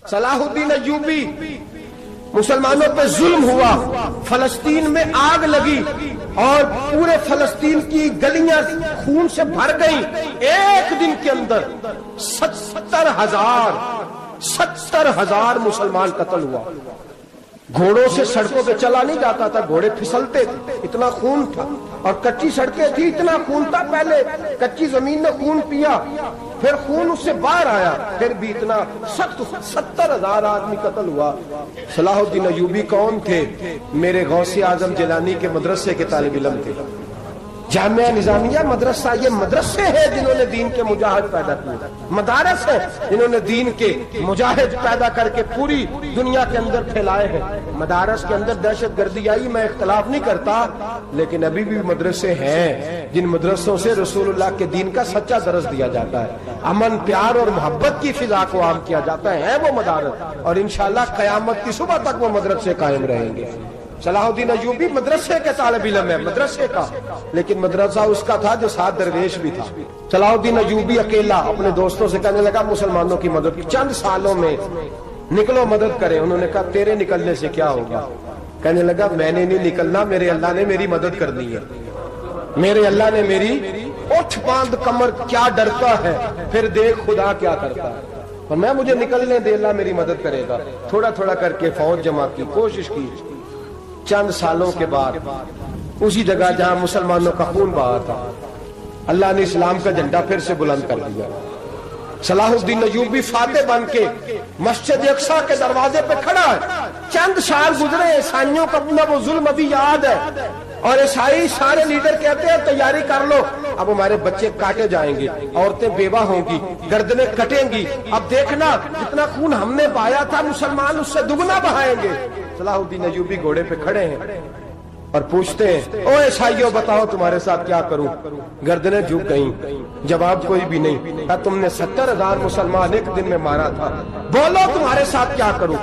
صلاح الدین ایوبی، مسلمانوں پہ ظلم ہوا، فلسطین میں آگ لگی اور پورے فلسطین کی گلیاں خون سے بھر گئیں۔ ایک دن کے اندر 70,000 مسلمان قتل ہوا۔ گھوڑوں سے سڑکوں پہ چلا نہیں جاتا تھا، گھوڑے پھسلتے تھے، اتنا خون تھا، اور کچی سڑکیں تھی، اتنا خون تھا۔ پہلے کچی زمین نے خون پیا، پھر خون اس سے باہر آیا، پھر بھی اتنا سخت 70,000 آدمی قتل ہوا۔ صلاح الدین ایوبی کون تھے؟ میرے غوث اعظم جیلانی کے مدرسے کے طالب علم تھے۔ جامعہ نظامیہ مدرسہ، یہ مدرسے ہیں جنہوں نے دین کے مجاہد پیدا کیے، مدارس ہیں جنہوں نے دین کے مجاہد پیدا کر کے پوری دنیا کے اندر پھیلائے ہیں۔ مدارس کے اندر دہشت گردی آئی، میں اختلاف نہیں کرتا، لیکن ابھی بھی مدرسے ہیں جن مدرسوں سے رسول اللہ کے دین کا سچا درس دیا جاتا ہے، امن، پیار اور محبت کی فضا کو عام کیا جاتا ہے وہ مدارس، اور انشاءاللہ قیامت کی صبح تک وہ مدرسے قائم رہیں گے۔ صلاح الدین ایوبی مدرسے کے طالب علم ہے، مدرسے کا، لیکن مدرسہ اس کا تھا جو ساتھ درویش بھی تھا۔ صلاح الدین ایوبی اکیلا اپنے دوستوں سے کہنے لگا مسلمانوں کی مدد چند سالوں میں نکلو مدد کریں۔ انہوں نے کہا تیرے نکلنے سے کیا ہوگا؟ کہنے لگا میں نے نہیں نکلنا، میرے اللہ نے میری مدد کرنی ہے، میرے اللہ نے میری اٹھ باندھ کمر، کیا ڈرتا ہے پھر دیکھ خدا کیا کرتا ہے، اور میں مجھے نکلنے دے، اللہ میری مدد کرے گا۔ تھوڑا تھوڑا کر کے فوج جمع کی، کوشش کی۔ چند سالوں کے بعد اسی جگہ جہاں مسلمانوں کا خون بہا تھا، اللہ نے اسلام کا جھنڈا پھر سے بلند کر دیا۔ صلاح الدین ایوبی فاتح بن کے مسجد اقصیٰ کے دروازے پہ کھڑا ہے۔ چند سال گزرے، عیسائیوں کا اپنا وہ ظلم ابھی یاد ہے، اور عیسائی سارے لیڈر کہتے ہیں تیاری کر لو، اب ہمارے بچے کاٹے جائیں گے، عورتیں بیوہ ہوں گی، گردنیں کٹیں گی، اب دیکھنا جتنا خون ہم نے بہایا تھا مسلمان اس سے دگنا بہائیں گے۔ صلاح الدین ایوبی گھوڑے پہ کھڑے ہیں اور پوچھتے ہیں او عیسائیوں بتاؤ تمہارے ساتھ کیا کروں؟ گردنیں جھک گئیں، جواب کوئی بھی نہیں۔ کہا تم نے 70,000 مسلمان ایک دن میں مارا تھا، بولو تمہارے ساتھ کیا کروں؟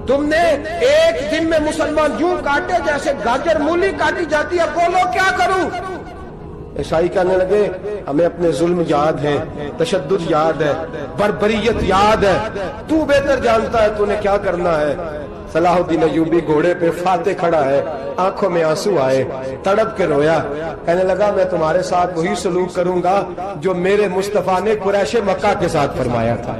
تم نے ایک دن میں مسلمان یوں کاٹے جیسے گاجر مولی کاٹی جاتی ہے، بولو کیا کروں؟ عیسائی کہنے لگے ہمیں اپنے ظلم یاد ہے، تشدد یاد ہے، بربریت یاد ہے، تو بہتر جانتا ہے تو نے کیا کرنا ہے۔ صلاح الدین ایوبی گھوڑے پہ فاتح کھڑا ہے، آنکھوں میں آنسو آئے، تڑپ کے رویا، کہنے لگا میں تمہارے ساتھ وہی سلوک کروں گا جو میرے مصطفیٰ نے قریش مکہ کے ساتھ فرمایا تھا،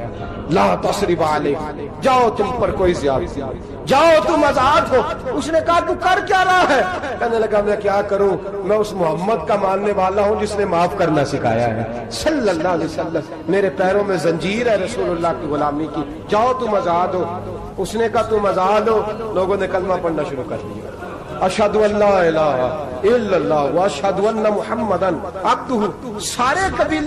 لا تصریب علیہ، جاؤ تم پر کوئی زیادتی، جاؤ تم آزاد ہو۔ اس نے کہا تو کر کیا رہا ہے؟ کہنے لگا میں کیا کروں، میں اس محمد کا ماننے والا ہوں جس نے معاف کرنا سکھایا ہے صلی اللہ علیہ وسلم، میرے پیروں میں زنجیر ہے رسول اللہ کی غلامی کی، جاؤ تم آزاد ہو۔ اس نے کہا تم آزاد ہو، لوگوں نے کلمہ پڑھنا شروع کر دیا، اشہد ان لا الہ الا اللہ واشہد ان محمدن عبدہ۔ سارے قبیلے